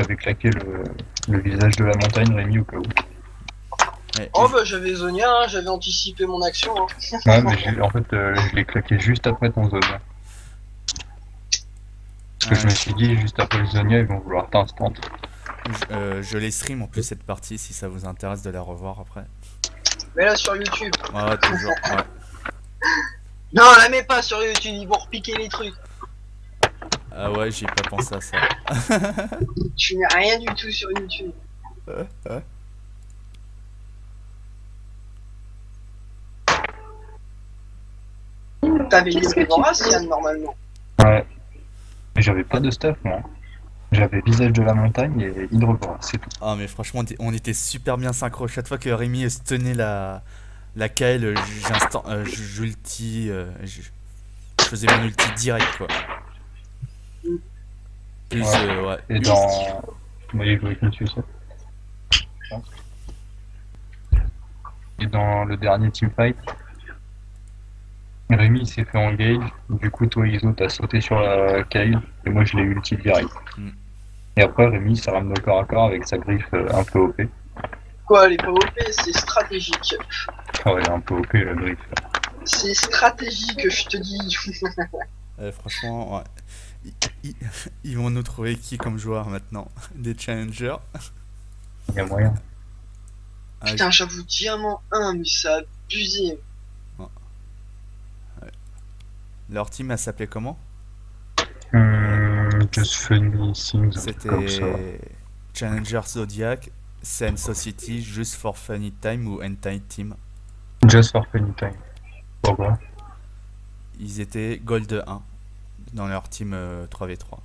J'avais claqué le visage de la montagne, Rémi, au cas où. Oh bah j'avais Zonia, hein, j'avais anticipé mon action. Hein. Ouais, mais en fait, je l'ai claqué juste après ton Zonia. Parce que je me suis dit, juste après le Zonia, ils vont vouloir t'instant. Je les stream en plus cette partie si ça vous intéresse de la revoir après. Mais là sur YouTube. Ouais, toujours, ouais. Non, la mets pas sur YouTube, ils vont repiquer les trucs. Ah ouais, j'ai pas pensé à ça. Tu n'as rien du tout sur YouTube. T'avais les Yann, normalement. Ouais. Mais j'avais pas de stuff, moi. J'avais visage de la montagne et hydrobore, c'est tout. Ah mais franchement, on était super bien synchro. Chaque fois que Rémi se tenait la KL, j'ulti, je faisais mon ulti direct quoi. Plus, ouais. Et dans... Oui, je me suis ça. Et dans le dernier teamfight, Rémi s'est fait engage, du coup toi Iso t'as sauté sur la Kyle, et moi je l'ai ulti direct. Et après Rémi s'est ramené au corps à corps avec sa griffe un peu OP. Quoi, elle est pas OP, c'est stratégique. Ah ouais, elle est un peu OP la griffe. C'est stratégique, je te dis. Franchement, ouais. Ils vont nous trouver qui comme joueur maintenant? Des challengers? Il y a moyen. Putain, j'avoue, Diamant 1, mais ça a abusé. Leur team, elle s'appelait comment? Just Funny Things. C'était Challenger Zodiac, Sen Society, Just for Funny Time ou Entire Team? Just for Funny Time. Pourquoi? Ils étaient Gold 1 dans leur team 3v3.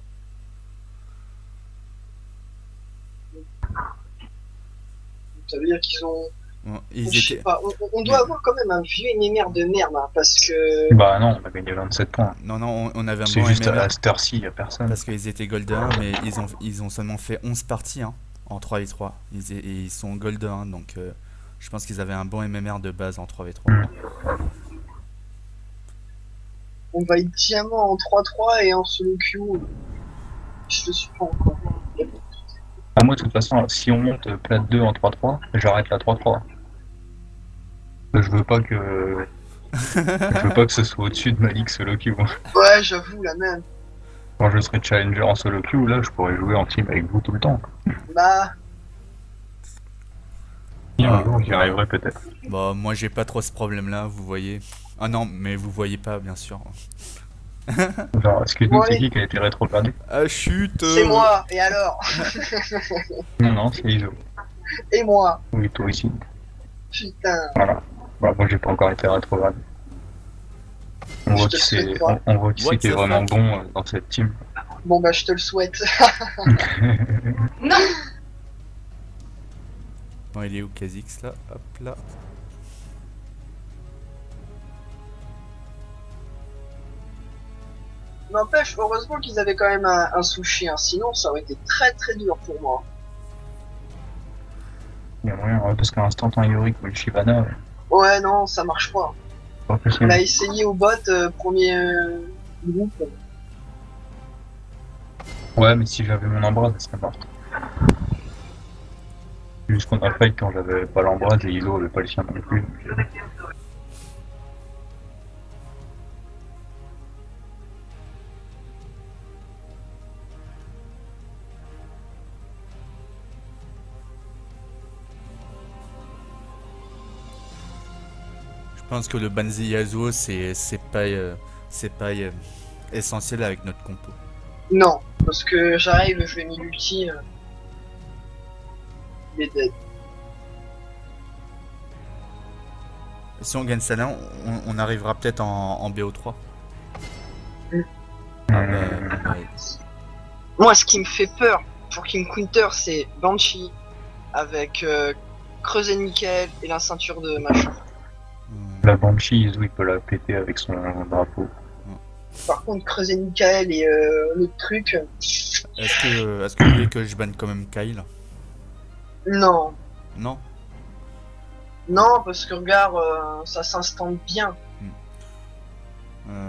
Ça veut dire qu'ils ont... Bon, je sais pas, on doit avoir quand même un vieux MMR de merde, hein, parce que... Bah non, on a gagné 27 points. Non, on avait un bon C'est juste MMR. à cette heure-ci, y a personne. Parce qu'ils étaient Gold 1, mais ils ont seulement fait 11 parties hein, en 3v3. Ils sont Gold 1, donc je pense qu'ils avaient un bon MMR de base en 3v3. On va être diamant en 3-3 et en solo queue. Je te suis pas encore. Ah, moi, de toute façon, si on monte plate 2 en 3-3, j'arrête la 3-3. Je veux pas que... je veux pas que ce soit au-dessus de ma ligue solo queue. Ouais, j'avoue, la même. Quand je serai challenger en solo queue, là, je pourrais jouer en team avec vous tout le temps. Bah... Un jour, j'y arriverai peut-être. Bah, moi, j'ai pas trop ce problème-là, vous voyez. Ah non, mais vous voyez pas, bien sûr. Genre, excuse-nous, c'est qui a été rétrogradé? Ah, chute! C'est moi, et alors? Non, c'est Iso. Et moi? Oui, toi aussi. Putain. Voilà. Bah, moi, j'ai pas encore été rétrogradé. On voit qui c'est qui est vraiment bon dans cette team. Bon bah je te le souhaite. Non. Bon, il est où Kha'Zix là? Hop là. N'empêche, heureusement qu'ils avaient quand même un sushi, hein. Sinon ça aurait été très très dur pour moi. Il y a moyen, parce qu'à l'instant en Yorick ou le Shyvana. Ouais, non, ça marche pas. On a essayé au bot, premier groupe. Ouais, mais si j'avais mon embrase, ça serait mort. Juste qu'on a fight quand j'avais pas l'embrase et Iso avait pas le sien non plus. Je pense que le Banzi Yasuo c'est pas essentiel avec notre compo. Non, parce que j'arrive, je vais mis l'ulti. Il est dead. Si on gagne celle-là, on arrivera peut-être en BO3. Moi, ce qui me fait peur pour King Counter, c'est Banshee avec Creuset Nickel et la ceinture de machin. La Banshee, Iso il peut la péter avec son drapeau. Par contre, Creuset Nickel et l'autre truc. Est-ce que vous voulez que je banne quand même Kyle? Non. Non? Non, parce que regarde, ça s'instante bien.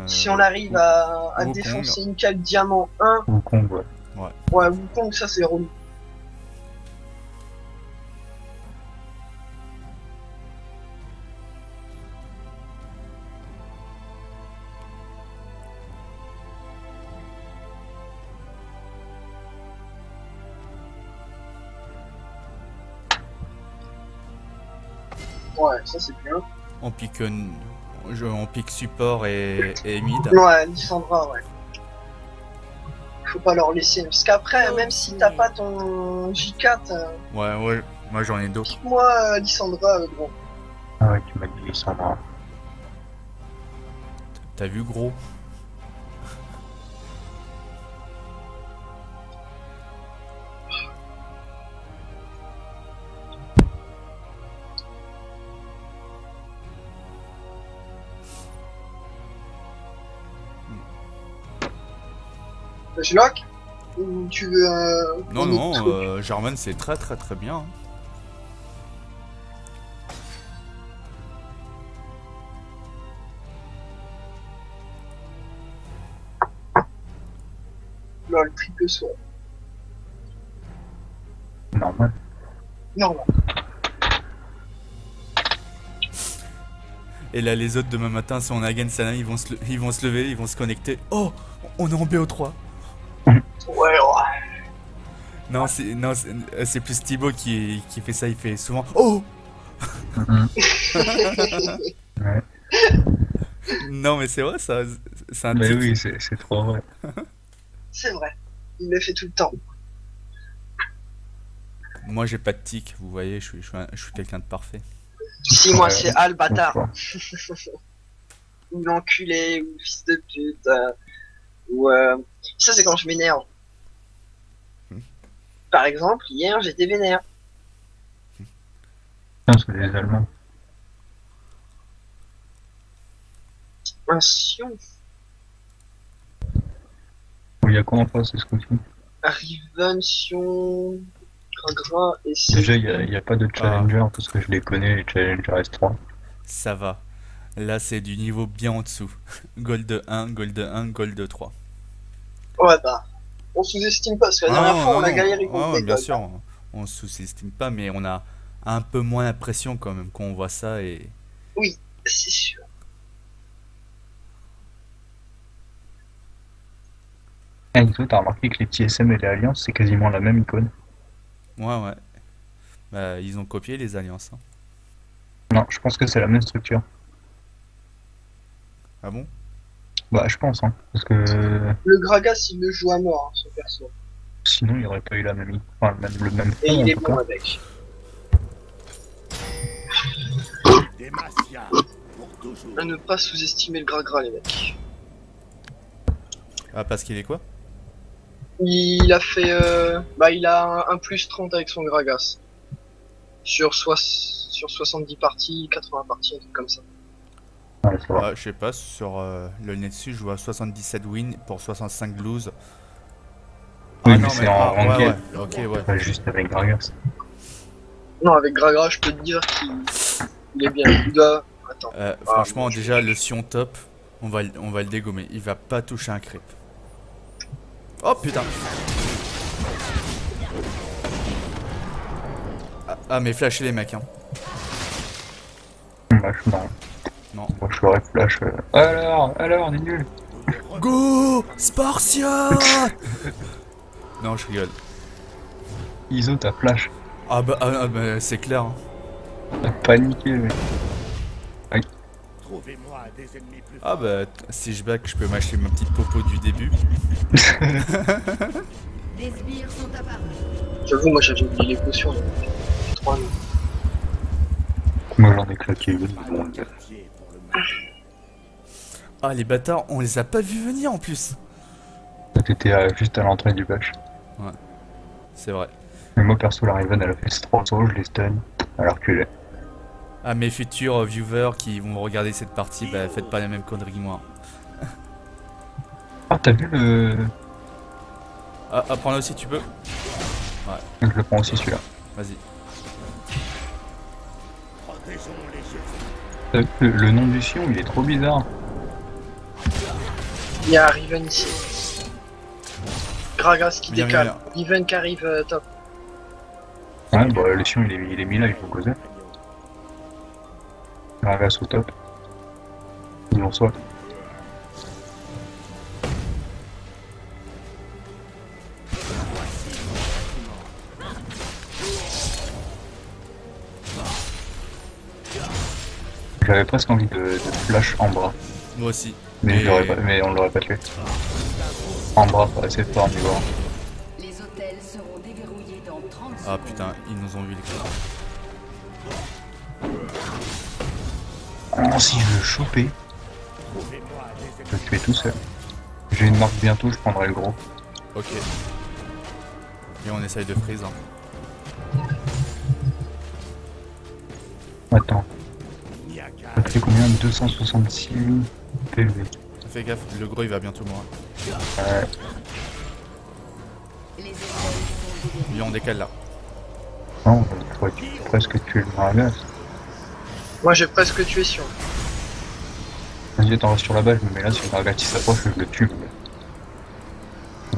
Si on arrive à défoncer une cale diamant 1. Wukong, ouais. Ouais, Wukong, ça c'est relou. Ouais, ça c'est bien. On pique, on pique support et mid. Ouais, Lissandra, ouais. Faut pas leur laisser. Parce qu'après, même si t'as pas ton J4, Ouais, moi j'en ai d'autres. moi, Lissandra, gros. Ah ouais, tu m'as dit Lissandra. T'as vu gros? Je lock. Ou tu veux Non, un autre truc non, Jarvan c'est très bien. Lol, triple sword. Normal. Normal. Et là les autres demain matin si on a Again Salam ils vont se lever, ils vont se connecter. Oh, on est en BO3. Ouais. Non, c'est plus Thibaut qui fait ça, il fait souvent oh. Ouais. Non mais c'est vrai ça, c'est un Mais tic. oui, c'est trop vrai. C'est vrai. Il le fait tout le temps. Moi j'ai pas de tic, vous voyez, je suis quelqu'un de parfait. Si, moi Ouais. c'est Al bâtard. Bon, Ou l'enculé, ou le fils de pute. Ou ça c'est quand je m'énerve. Par exemple, hier j'étais vénère. putain, c'est les Allemands. Un sion. Il y a quoi en face, c'est ce coup-ci? Riven, Sion, Gragra et c'est. Déjà, il y a pas de challenger parce que je les connais, les challengers S3. Ça va. Là c'est du niveau bien en dessous. Gold 1, Gold 1, Gold 3. Ouais bah. On sous-estime pas parce que la dernière fois on a galéré contre les bien Gold, sûr, hein. on sous-estime pas, mais on a un peu moins l'impression quand même quand on voit ça et. C'est sûr. Ah, Nico, t'as remarqué que les petits SM et les alliances, c'est quasiment la même icône? Ouais. Bah, ils ont copié les alliances. Hein. Non, je pense que c'est la même structure. Ah bon? Bah, je pense, hein. Parce que Le Gragas il le joue à mort, hein, son perso. sinon, il n'y aurait pas eu la même icône. Enfin, le même Et fond, en il est tout bon cas. avec. À ne pas sous-estimer le Gragra les mecs. Ah, parce qu'il est quoi? Il a fait bah il a un plus 30 avec son Gragas. Sur 70 parties, 80 parties, un truc comme ça. Ouais, ça va. Ah, je sais pas, sur le Netsu, je vois 77 wins pour 65 lose. Oui, mais c'est en ouais, ranked. ok, ouais. Pas juste avec Gragas. Non, avec Gragra, je peux te dire qu'il est bien. Il doit. Attends. Franchement, déjà, le Sion top, on va le dégommer. Il va pas toucher un creep. Oh putain! Ah, mais flashez les mecs, hein. Bah, je suis marrant. Non. Moi, je ferais flash. Alors, on est nul. Go! Spartia! Non, je rigole. Iso, t'as flash. Ah bah, c'est clair. Hein. T'as paniqué, mec. Ah bah, si je back, je peux m'acheter ma petite popo du début. Des sbires sont apparus. J'avoue, moi j'avais oublié les potions. 3 000. Moi, j'en ai claqué une. Bon, Ah, les bâtards, on les a pas vus venir en plus. t'étais juste à l'entrée du patch. C'est vrai. Mais moi, perso, la Riven, elle a fait 3 sauts, je les stun. Elle a reculé. À mes futurs viewers qui vont regarder cette partie, bah faites pas la même connerie que moi. Ah, t'as vu le. Ah, prends-le aussi, tu peux. Je le prends aussi, celui-là. Vas-y. T'as vu le nom du Sion, il est trop bizarre. Il y a Riven ici. Gragas qui Bien, décale. Riven qui arrive top. Ouais, bah, le Sion, il est mis là, il faut causer. Gragas au top. Ils l'ont soit. J'avais presque envie de flash en bras, Moi aussi. mais, mais on l'aurait pas tué. En bras, pas assez fort niveau 1. Les hôtels seront déverrouillés dans 30 Ah secondes. putain, ils nous ont vu les gars. Oh, si je veux choper, je le tuer tout seul. J'ai une marque bientôt, je prendrai le gros. Ok. Et on essaye de freeze. Hein. Attends. Ça fait combien? 266 000 PV. Fais gaffe, le gros il va bientôt mourir. Les hôtels sont déverrouillés. Lui on décale là. Non, on pourrait presque tuer le Gragas. Moi j'ai presque tué Sion. Vas-y, t'en restes sur la base, je me mets là, si le Gragas il s'approche, je le tue.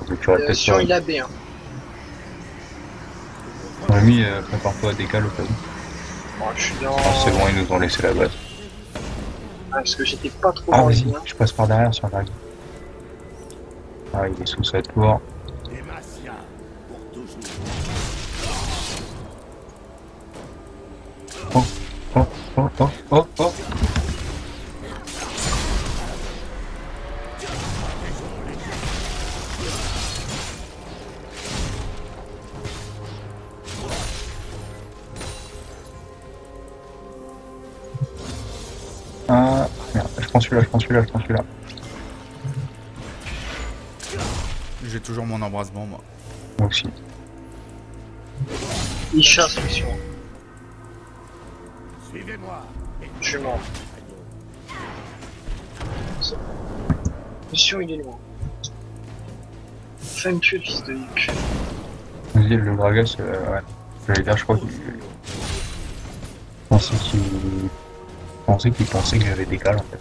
Je le tuerai peut-être Sion pas. il a B. Hein. Rémi, prépare-toi à décaler au cas où. Bon, je suis dans. Ah, c'est bon, ils nous ont laissé la base. Ah, parce que j'étais pas trop Ah, dans le vas-y, bien. je passe par derrière sur la drague. Ah, il est sous sa tour. Oh, oh, oh, oh, oh, oh. Ah, merde, je prends celui-là, je prends celui-là, je prends celui-là. J'ai toujours mon embrasement moi. Moi aussi. Il chasse le Sion. Suivez-moi. Je suis mort. Le Sion il est loin. Fais me tuer le fils de Luc. Vas-y, le Gragas, ouais. J'allais dire, je crois qu'il pensait qu'il pensait que j'avais des cales en fait.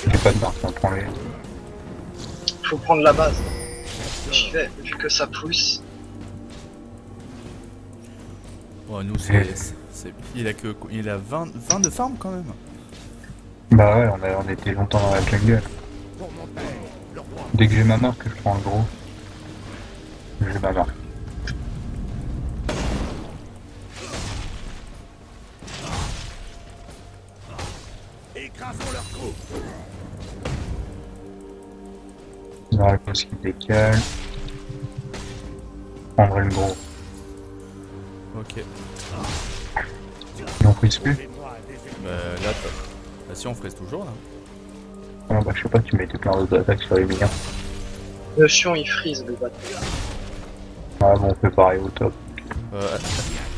J'ai pas de marque, on prend les. Faut prendre la base. J'y vais, vu que ça pousse. Oh, nous il a 20 de farm quand même. Bah ouais, on était longtemps dans la jungle. Pour mon père, le roi. Dès que j'ai ma marque, je prends le gros. J'ai ma marque. Écrasons leur cou. Dragon qui décale. Je prendrai le gros. Ok. Il en prise plus. Suivez-moi des Bah là, bah, si on freeze toujours là. Ah bah je sais pas, tu mettais plein d'autres attaques sur les minions. Le Sion il freeze le bâtard. Ah bon, on fait pareil au top. Euh,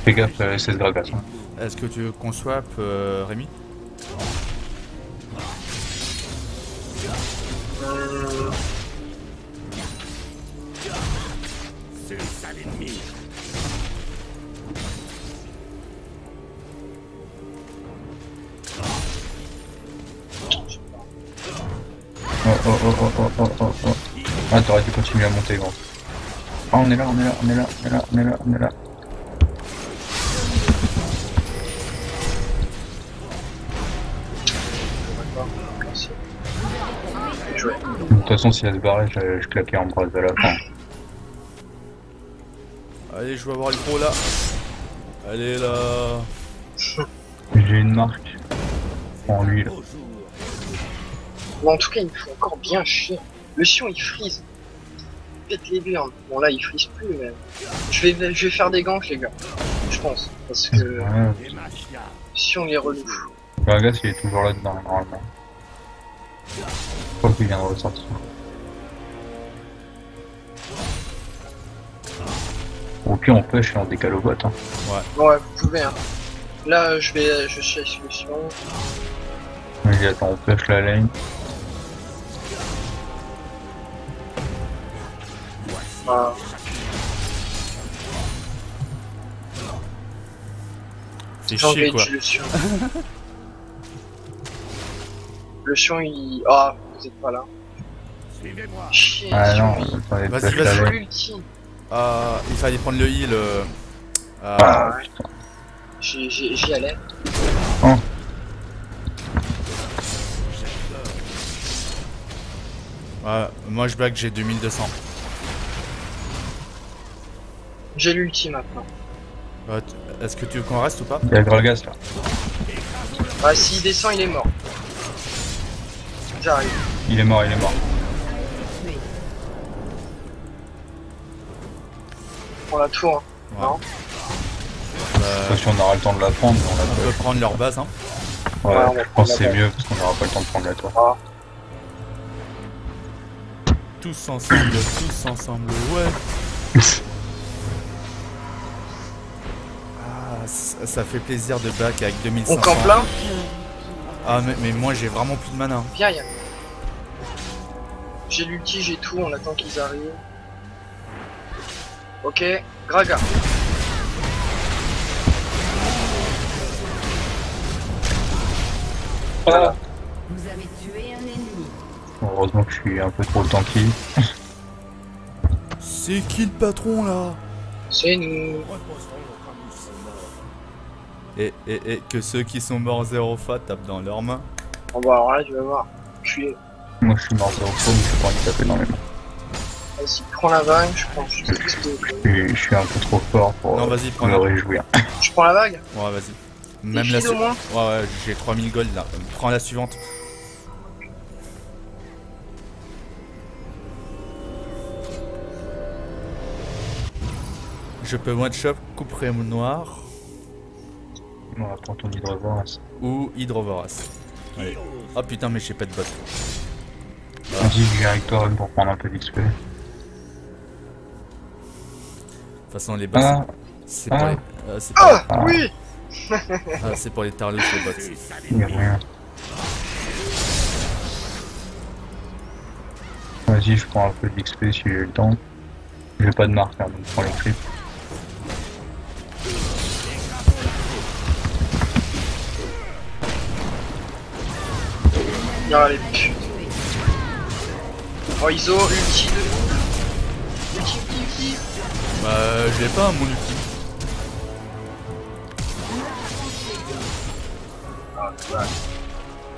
Fais gaffe, c'est ce Gragas. Hein. Est-ce que tu veux qu'on swap Rémi? Suce à l'ennemi. Oh oh oh oh oh oh oh oh. Ah, t'aurais dû continuer à monter, gros. Ah, on est là, on est là, on est là, on est là, on est là, on est là. Merci. Joué. De toute façon, si elle se barrait, je claquais en bras de la fin. Allez, je vais avoir le gros là. Allez là. J'ai une marque en lui là. Bon, en tout cas, il me faut encore bien chier. Le Sion il freeze. Il pète les burnes. Bon, là, il freeze plus, mais. Je vais faire des ganks, les gars. Je pense. Parce que le Ouais, Demacia. Sion il est relou. Gragas il est toujours là-dedans, normalement. Je crois qu'il vient de ressortir. Au pire, on push et on décale au bot. Hein. Ouais, vous pouvez, hein. Là, je cherche le Sion. Vas-y, attends, on push la lane. Ah. C'est J'ai envie chier de quoi. tuer le Sion. Le Sion il. Ah, vous êtes pas là. Suivez-moi. Chier, Ah Sion, non, il attendez, Vas-y, push vas-y. la faut lane. l'ulti. Il fallait prendre le heal. Ah, Ouais. J'y allais. Moi je back, j'ai 2200. J'ai l'ulti maintenant. Est-ce que tu veux qu'on reste ou pas? Il y a Gragas là. Ah, s'il descend, il est mort. J'arrive. Il est mort, il est mort. Tué. Pour la tour. Hein. Ouais. Non. Je sais pas si on aura le temps de la prendre, mais on On la peut prendre leur base, hein. Ouais, Ouais, on va je pense que prendre c'est la mieux parce qu'on n'aura pas le temps de prendre la tour. Ah. Tous ensemble, ouais. Ah, ça fait plaisir de back avec On 2500. campe là. Ah, mais moi j'ai vraiment plus de mana. Viens, Yann. J'ai l'ulti, j'ai tout, on attend qu'ils arrivent. Ok, Graga. Voilà. Vous avez tué un ennemi. Heureusement que je suis un peu trop tanky. C'est qui le patron là? C'est nous. Reposerons notre ami mort. Et que ceux qui sont morts 0 fa tapent dans leurs mains. Bon bah alors là, tu vas voir. Je suis... Moi je suis mort 0 fois, mais je suis pas envie de taper dans les mains. Vas-y, prends la vague, je prends juste Je suis un peu trop fort pour Non, vas-y, prends me la. réjouir. Je prends la vague. Ouais, vas-y. Même Même la au moins. Ouais, j'ai 3000 gold là. Prends la suivante. Je peux one shot, couperai noir On va prendre ton hydrovorance. ou hydrovorace. Allez. Oh putain, mais j'ai pas de bot. Vas-y, je viens avec toi pour prendre un peu d'XP. De toute façon, les bots, Ah, c'est pour ah. les. C'est pour, Ah, oui. c'est pour les tarlous, les bots. il y a rien. Vas-y, je prends un peu d'XP si j'ai le temps. J'ai pas de marque, hein, donc je prends les creeps. Non, allez, putain. Oh, ISO, ulti de ouf. Ulti. Bah, je l'ai pas, mon ulti. Ah, ouais.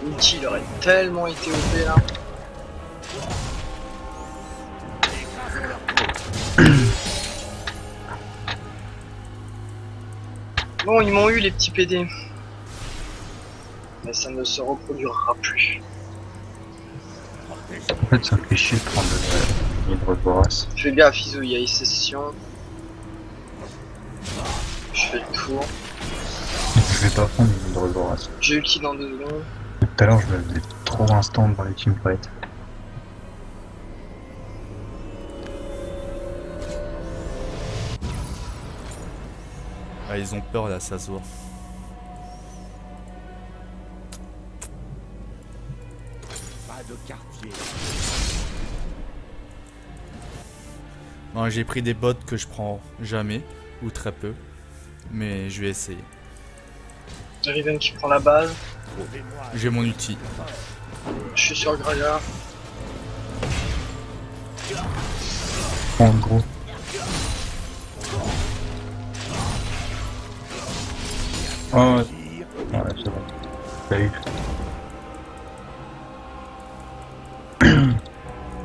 Ulti, il aurait tellement été OP là. Bon, ils m'ont eu les petits PD. Mais ça ne se reproduira plus. En fait, ça me fait chier de prendre l'hydrovorance. Je fais gaffe, ISO, il y a une session. Je fais le tour. Je vais pas prendre l'hydrovorance. J'ai ulti dans 2 secondes. Tout à l'heure, je me faisais trop instant dans les teamfights. Ah, ils ont peur là, ça se voit. Pas de quartier. Bon, j'ai pris des bots que je prends jamais, ou très peu. Mais je vais essayer. Riven qui prend la base. Trouvez-moi. J'ai mon ulti. Je suis sur le Graga. En gros. Oh, ouais, c'est bon. Safe.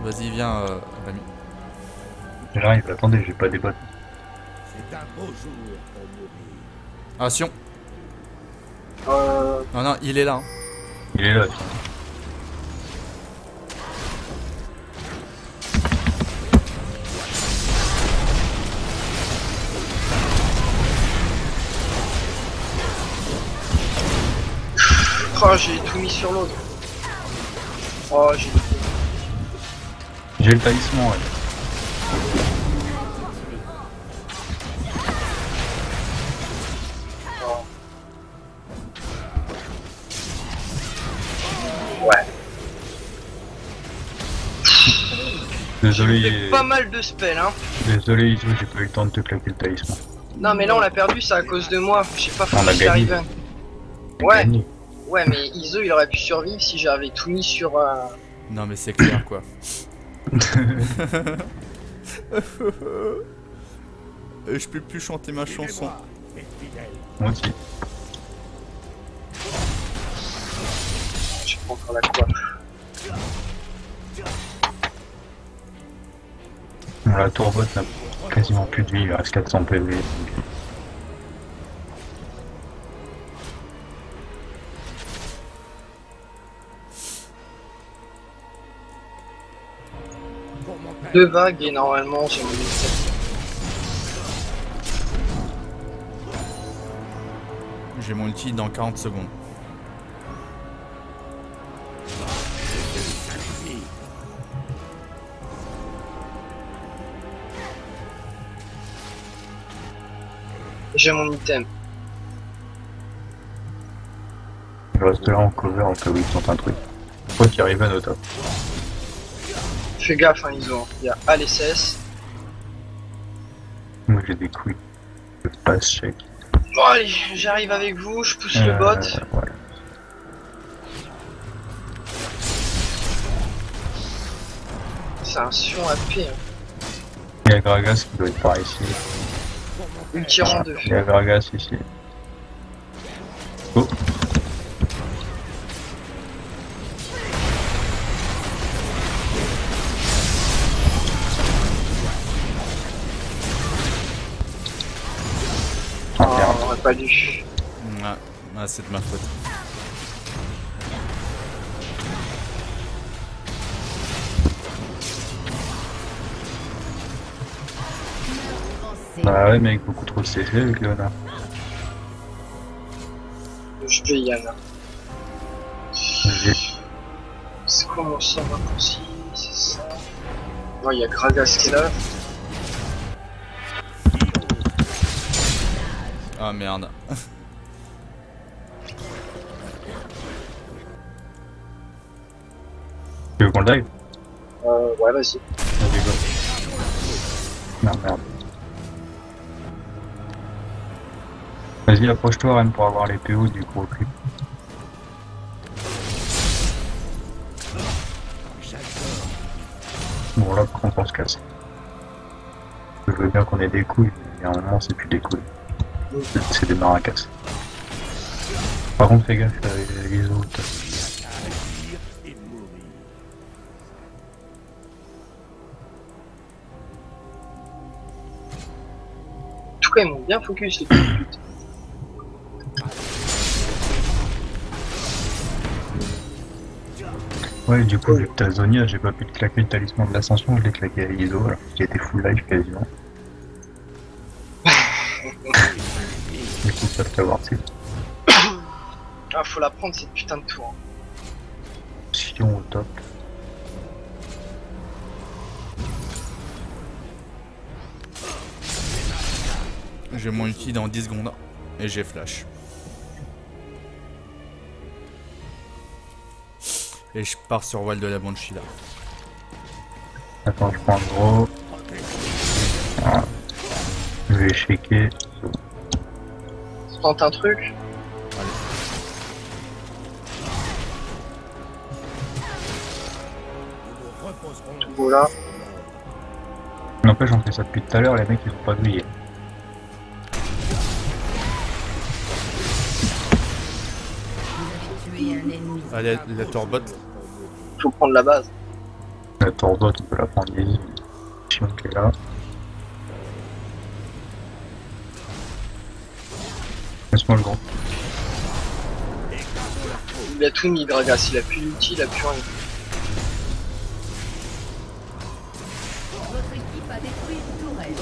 Vas-y, viens, Rémi. J'arrive, attendez, j'ai pas des bottes. C'est un beau jour pour mourir. Attention. Non, non, il est là. Hein. Il est là, tiens. Oh, j'ai tout mis sur l'autre. Oh, j'ai... J'ai le talisman, ouais. Ouais. Désolé, J'ai fait pas mal de spells, hein. désolé Iso, j'ai pas eu le temps de te claquer le talisman. Non, mais là, on l'a perdu, c'est à cause de moi. J'ai pas On a focus la gagné. Riven. T'as Ouais. gagné. Ouais, mais Iso, il aurait pu survivre si j'avais tout mis sur... Non, mais c'est clair, quoi. Je peux plus chanter ma chanson. Suivez-moi, mes fidèles. Moi aussi. Je prends encore la coiffe. Bon, la tourbot n'a quasiment plus de vie, il reste 400 PV. 2 vagues et normalement j'ai mon item. J'ai mon ulti dans 40 secondes. J'ai mon item. Je reste là en cover en cas où ils sont un truc. Faut qu'il arrive à nos top. Fais gaffe, hein, ils ont. Il y a ALSS. Moi j'ai des couilles. Je passe check. Bon, allez, j'arrive avec vous, je pousse le bot. Ouais. C'est un Sion AP. Hein. Il y a Gragas qui doit être par ici. Ulti rang 2. Il y a Gragas ici. Oh. Oh, on aurait pas dû. Ouais, c'est de ma faute. Bah ouais mec, beaucoup trop de CC avec Léonard. Je vais y aller. J'ai- C'est quoi mon sort raccourci? C'est ça. Non, il y a Gragas qui est là. Ah merde. Tu veux qu'on le dive? Ouais, vas-y. Vas-y go. Non merde. Vas-y approche-toi Ren pour avoir les PO du gros clip. Bon là on pense casser. Je veux bien qu'on ait des couilles, mais à un moment c'est plus des couilles. C'est des maracas. Par contre fais gaffe avec les autres. Agir et mourir. En tout cas, ils m'ont bien focus les petits putes. Ouais du coup vu que t'as Zonia, j'ai pas pu te claquer le talisman de l'ascension, je l'ai claqué à ISO alors qu'il était full life quasiment. Du coup ça te voir dessus. Ah, faut la prendre cette putain de tour. Sion au top. J'ai mon ulti dans 10 secondes. Et j'ai flash. Et je pars sur Wall de la Banshee là. Attends, je prends le gros. Voilà. Je vais shaker. Tu tentes un truc? Nous nous reposerons. Tout beau là. N'empêche, on fait ça depuis tout à l'heure, les mecs ils ont pas grillé. Vous avez tué un ennemi. Allez, la torbot. Faut prendre la base. La torbot, on peut la prendre easy. Sion qui est là. Laisse-moi le gros. Il a tout mis, Gragas. Il a plus l'ulti, il a plus rien. Votre équipe a détruit une tourelle.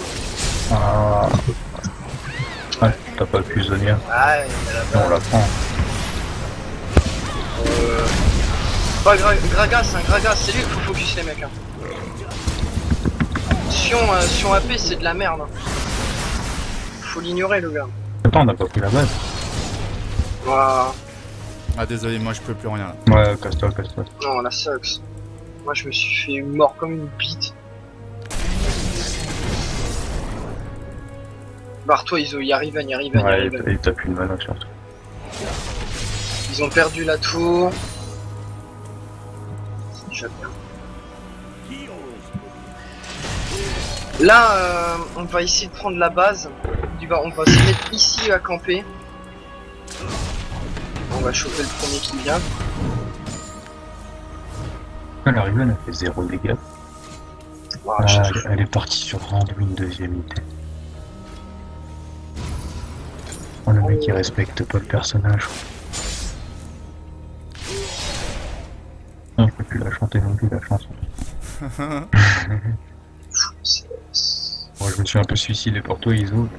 Ah. Ouais, t'as pas pu Zonia. Ah, il a la Non, base. on la prend. Pas Gragas, hein, Gragas, c'est lui qu'il faut focus les mecs. Hein. Sion AP, c'est de la merde. Hein. Faut l'ignorer, le gars. Attends, on a pas pris la base. Voilà. Ah désolé, moi je peux plus rien là. Ouais, casse-toi, casse-toi. Non, la sucks. Moi, je me suis fait mort comme une bite. Barre-toi, Iso, y arrive, y arrive, y Ouais, arrive. et t'as plus de mana surtout. Ils ont perdu la tour. C'est déjà bien. Qui ose Là, on va essayer de prendre la base. On va se mettre ici à camper. On va choper le premier qui vient. La Riven a fait 0 dégâts. Voilà, Ah, je- elle est partie sur rendre une deuxième unité. Oh, le mec il respecte pas le personnage. Non, je peux plus la chanter non plus la chanson. Moi, je me suis un peu suicidé pour toi, Iso. Nous nous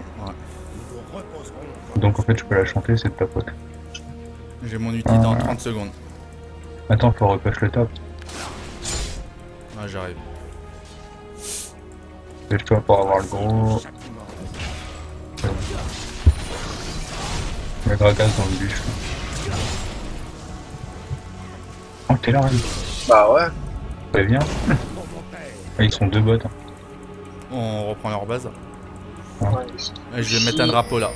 reposerons. Donc en fait, je peux la chanter, c'est de ta faute. J'ai mon ulti dans 30 secondes. Attends, faut repush le top. Ah, j'arrive. Dépêche-toi pour avoir le gros. Châtiment. Le Gragas dans le bûche. Oh, t'es là, Rémi. Bah ouais. Ça vient. Pour mon père. Ah, ils sont deux bots. Hein. On reprend leur base. Ouais. Et je vais mettre un drapeau là.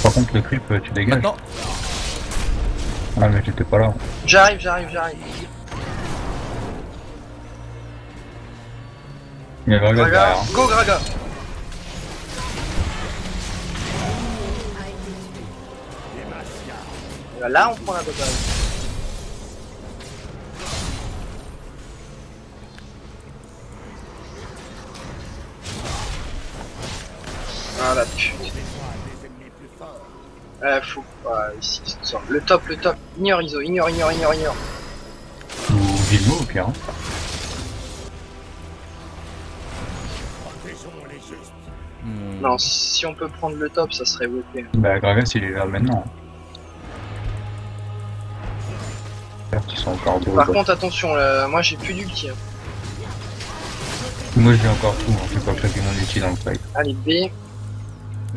Par contre, le creep, tu dégages. Maintenant. Ah, mais j'étais pas là. J'arrive. Il y a Gragas Graga, derrière. Hein. go Graga. A été tué. Demacia. Là, on prend la bataille. Ah la pute. Des ennemis plus forts. Faut pas ici, c'est ça. Le top. Ignore Iso, ignore. Ou Vilmo au pire. Hein. Protégeons les justes. Non, si on peut prendre le top, ça serait ok. Bah, Gragas il est là maintenant. Hein. J'espère qu'ils sont encore deux. Par bots. contre, attention, moi j'ai plus d'ulti. Hein. Moi j'ai encore tout, hein. Je vais pas claquer mon ulti dans le fight. Allez, B.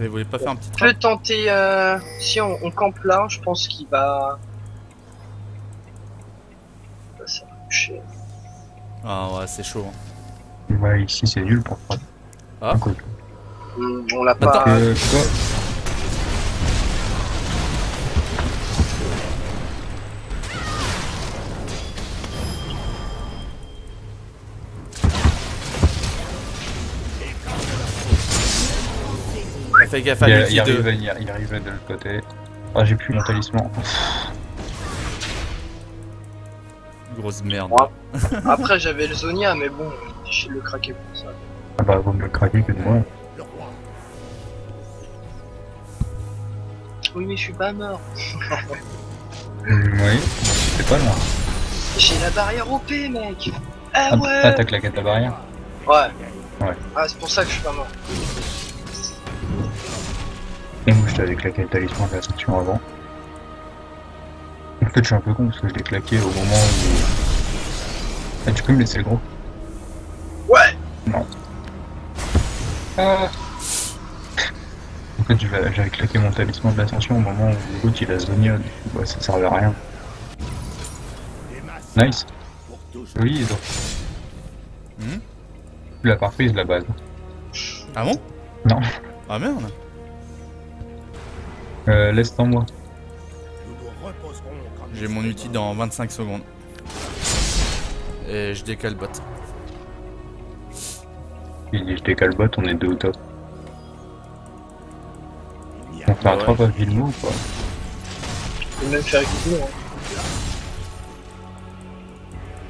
Vous voulez pas faire un petit Je trap? peux tenter, si on campe là, je pense qu'il va... Ça va toucher. Ah ouais, c'est chaud. Hein. Ouais, ici c'est nul pour prendre. Ah. Un côté. On l'a pas... Attends. Quoi Fais gaffe à l'ulti il de... arrive de l'autre côté. Ah, j'ai plus mon talisman. Grosse merde. Ouais. Après, j'avais le Zonia, mais bon, je le craquer pour ça. Ah bah, vaut mieux le craquer que de moi. Le roi. Oui, mais je suis pas mort. Oui, c'est pas loin. J'ai la barrière OP, mec. Ah Ah, ouais. ah, t'as claqué ta barrière. Ouais. Ouais. Ah, c'est pour ça que je suis pas mort. Et moi, je t'avais claqué le talisman de la section avant. En fait, je suis un peu con parce que je l'ai claqué au moment où... Ah, tu peux me laisser le gros? Ouais. Non. Ah. En fait, j'avais claqué mon talisman de l'ascension au moment où l'autre il a Zonia. Ouais, ça servait à rien. Demacia. Nice. Pour toujours. Oui, donc. Hmm. Tu l'as pas reprise la base. Ah bon? Non. Ah merde. Laisse en moi. Nous nous reposerons quand nous J'ai mon serons ulti dans 25 secondes. Et je décale bot. Il dit je décale bot, on est deux au top. Il n'y On a fait un Ouais. 3 à Vilmo ou pas? Je peux même faire écouter, hein.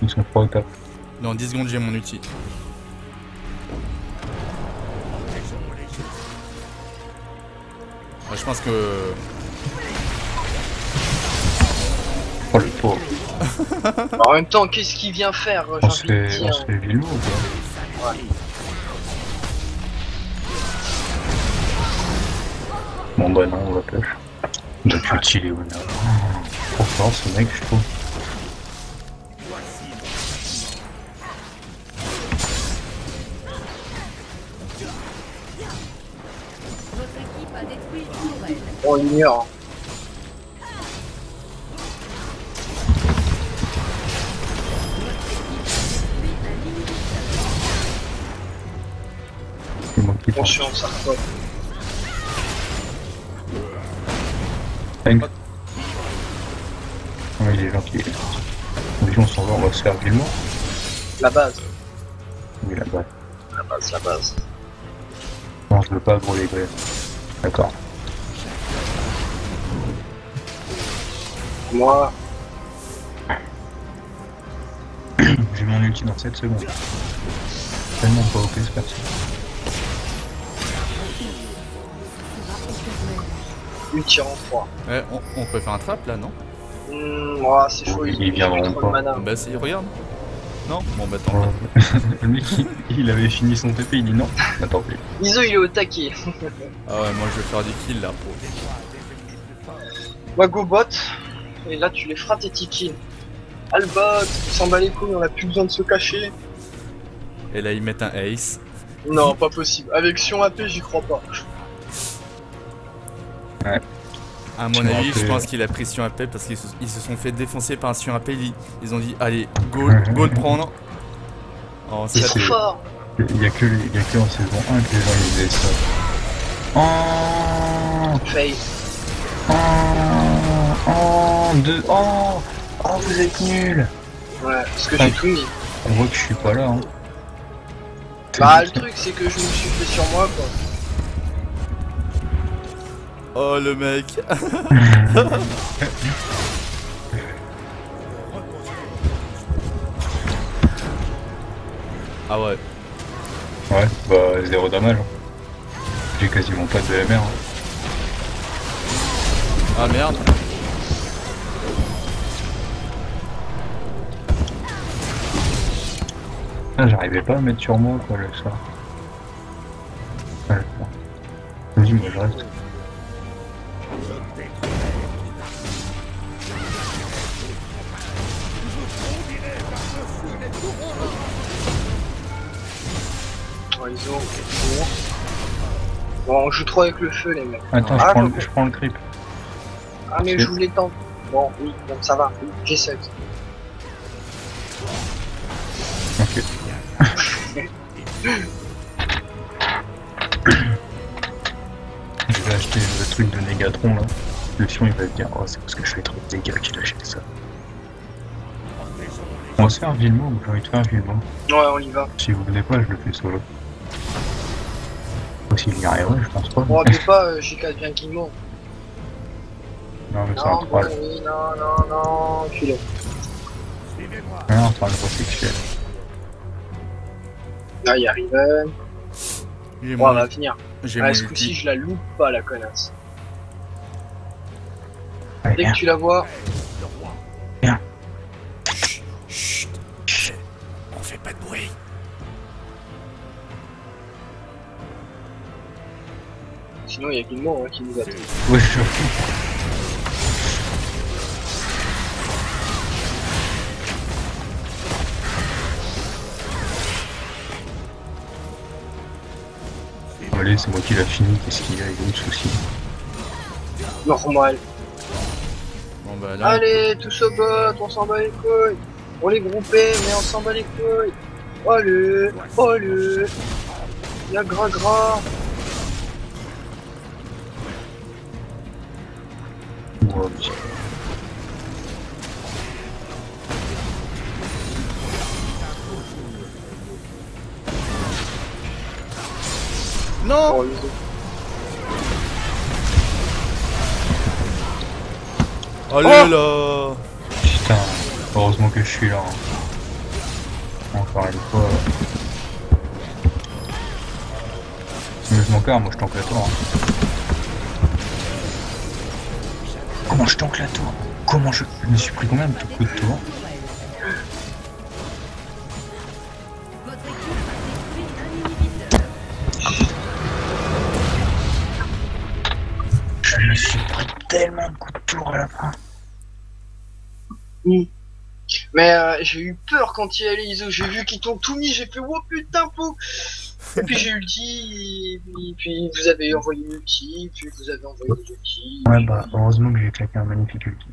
Ils sont 3 au top. Dans 10 secondes, j'ai mon ulti. protégeons les justes. Ouais, je pense que... Oh le pauvre. En même temps, qu'est-ce qu'il vient faire, j'ai On se envie de fait, dire. Vilmo ou pas? Bon bah non, on va push. On a pu chiller Léona. Trop fort ce mec, je trouve. Voici mon châtiment. Votre équipe a détruit une tourelle. On l'ignore. Puis un inhibiteur. C'est moi qui pense. Attention, ça repose. Thanks. Ouais, il est gentil. Mais on s'en va, on va se faire Vilmo. La base. Oui, là-bas. La base. Non, je veux pas gros les gars. D'accord. Moi, J'ai mon ulti dans 7 secondes. Tellement pas OP ce perso. ulti en 3. Ouais, on peut faire un trap là, non? Ouais, c'est chaud, Ils viendront trop de pas. mana. Bah si, regarde. Non? Bon bah tant Ouais. pis. Le mec, il avait fini son TP, il dit non. Attends, mais Iso il est au taquet. Ah ouais, moi je vais faire des kills là. Moi go bot. Et là tu les feras tes tikis. Albot, on s'en bat les couilles, on a plus besoin de se cacher. Et là ils mettent un ace. Non, pas possible. Avec Sion AP, j'y crois pas. À mon Sion avis, AP. je pense qu'il a pris Sion AP parce qu'ils se sont fait défoncer par un Sion AP. Ils ont dit, allez, go le prendre. Oh, C'est ça trop fort. il y a que en saison 1 que les gens ils faisaient ça. Oh, Fail. oh, 2, oh, vous êtes nuls. Ouais, parce que j'ai tout mis. On voit que je suis pas là, hein. Bah, le truc, c'est que je me suis fait sur moi, quoi. Oh le mec. Ah ouais. Ouais, bah, 0 damage. Hein. J'ai quasiment pas de MR. Hein. Ah merde. Ah, j'arrivais pas à mettre sur moi, quoi, le soir. Ouais, bon. Vas-y, moi je reste. Ouais, Iso, bon. Bon, on joue trop avec le feu, les mecs. Attends, Ah, je prends le creep. Ah, mais je vous les tente. Bon, oui, bon, ça va. Oui, j'essaie. Ok. Je vais acheter le truc de Négatron là. Le Sion il va se dire, oh c'est parce que je fais trop de dégâts qu'il achète ça. On va se faire Villemot, j'ai envie de faire Villemot. Ouais, on y va. Si vous voulez pas, je le fais solo. S'il y arriverait, je pense pas. Bon, t'es pas, j'ai qu'à bien qu'il monte. Non mais c'est un Non, bon, troll. oui, non, culé. Non, c'est un gros sexuel. Là, il arrive. J'ai Bon, on mon, va finir. j'ai Ah, mon ce coup-ci, ulti. je la loupe pas, la connasse. Allez, Dès viens. que tu la vois, On fait pas de bruit. sinon il y a Guillemot hein, qui nous attend. Ouais, je... Allez, c'est moi qui l'a fini, qu'est-ce qu'il y a, il y a eu de soucis. Normal. Bon bah là. Allez, tous au bot, on s'en bat les couilles. On est groupés, mais on s'en bat les couilles. Allez, y'a gras. Ouais, petit. Non. Oh, Iso. Oh là là. Putain, heureusement que je suis là. Hein. Encore une fois. Mais je m'en carre, moi je tank la tour. Hein. Comment je tank la tour? Comment je me suis pris combien de coups de tour? Votre équipe a détruit un inhibiteur. Je me suis pris tellement de coups de tour à la fin. Mais j'ai eu peur quand il est allé Iso, j'ai vu qu'ils t'ont tout mis, j'ai fait oh putain pou. Et puis j'ai ulti, et puis vous avez envoyé l'ulti, puis vous avez envoyé des ultis. Ouais bah heureusement que j'ai claqué un magnifique ulti.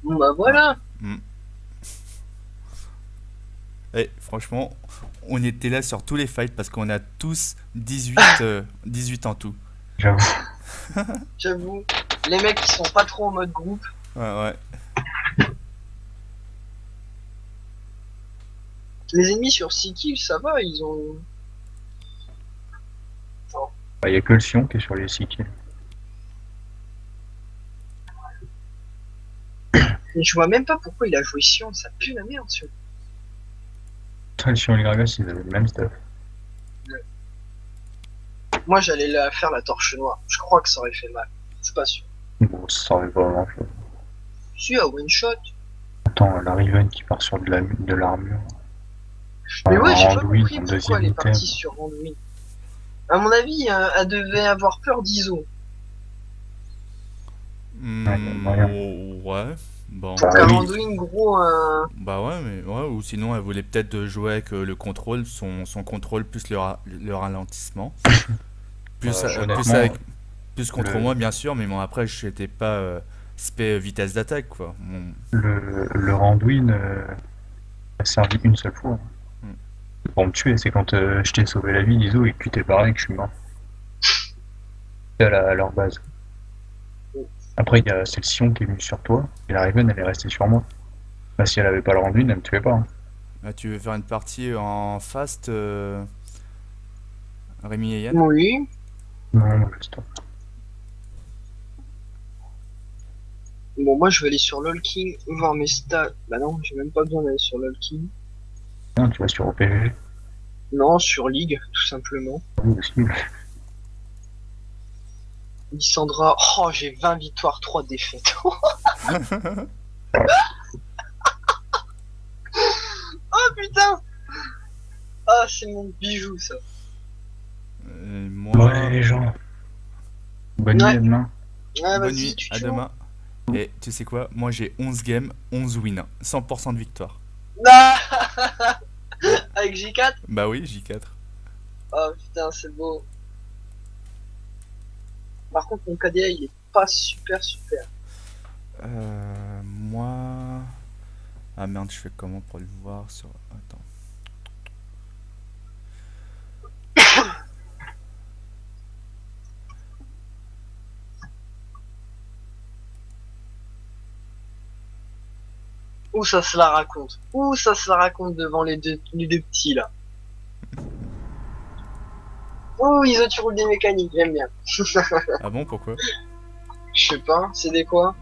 Bon bah voilà. Eh, franchement, on était là sur tous les fights parce qu'on a tous 18, 18 en tout. J'avoue. J'avoue, les mecs qui sont pas trop en mode groupe. Ouais. Les ennemis sur 6 kills, ça va, ils ont... Bah y'a que le Sion qui est sur les 6 kills. Mais je vois même pas pourquoi il a joué Sion, ça pue la merde Sion. Le Sion et les Gragas ils avaient le même stuff. Moi j'allais faire la torche noire, je crois que ça aurait fait mal, je suis pas sûr. Bon ça aurait pas grand chose. Si, à one shot. Attends, la Riven qui part sur de l'armure. Mais ouais, j'ai pas Anduin compris en pourquoi deuxième elle est item. partie sur Anduin. À mon avis, elle devait avoir peur d'ISO. Ouais, bon. Pour Ah qu'un oui. Anduin, gros, Bah ouais, mais ouais, ou sinon elle voulait peut-être de jouer avec le contrôle, son contrôle plus le ralentissement. Plus, Honnêtement, plus contre le, moi, bien sûr, mais bon, après, je n'étais pas spé vitesse d'attaque, quoi. le Randuin a servi une seule fois. Hmm. Pour me tuer, c'est quand je t'ai sauvé la vie, l'ISO, et que tu t'es barré que je suis mort. C'est à leur base. Après, il y a c'est le Sion qui est venu sur toi, et la Riven, elle est restée sur moi. Bah, si elle avait pas le Randuin, elle me tuait pas. Hein. Là, tu veux faire une partie en fast, Rémi et Yann? oui. Non, juste pas. Bon, moi, je vais aller sur LOLking, voir mes stats. Bah non, j'ai même pas besoin d'aller sur LOLking. Non, tu vas sur OPG. Non, sur League, tout simplement. Oui, aussi. Lissandra, oh, j'ai 20 victoires, 3 défaites. Oh putain! Ah, c'est mon bijou, ça. Moi, Bon, allez, les gens. Bonne nuit Ouais. à demain. Ouais, bonne vas-y, nuit, tu à demain. Et tu sais quoi? Moi, j'ai 11 games, 11 wins, 100% de victoire. Ah avec J4? Bah oui, J4. Oh putain, c'est beau. Par contre, mon KDA, il est pas super. Moi... Ah merde, je fais comment pour le voir sur... Attends. Où ça se la raconte? Où ça se la raconte devant les deux petits, là? Oh, Iso, tu roules des mécaniques, j'aime bien. Ah bon, pourquoi? Je sais pas, c'est des quoi?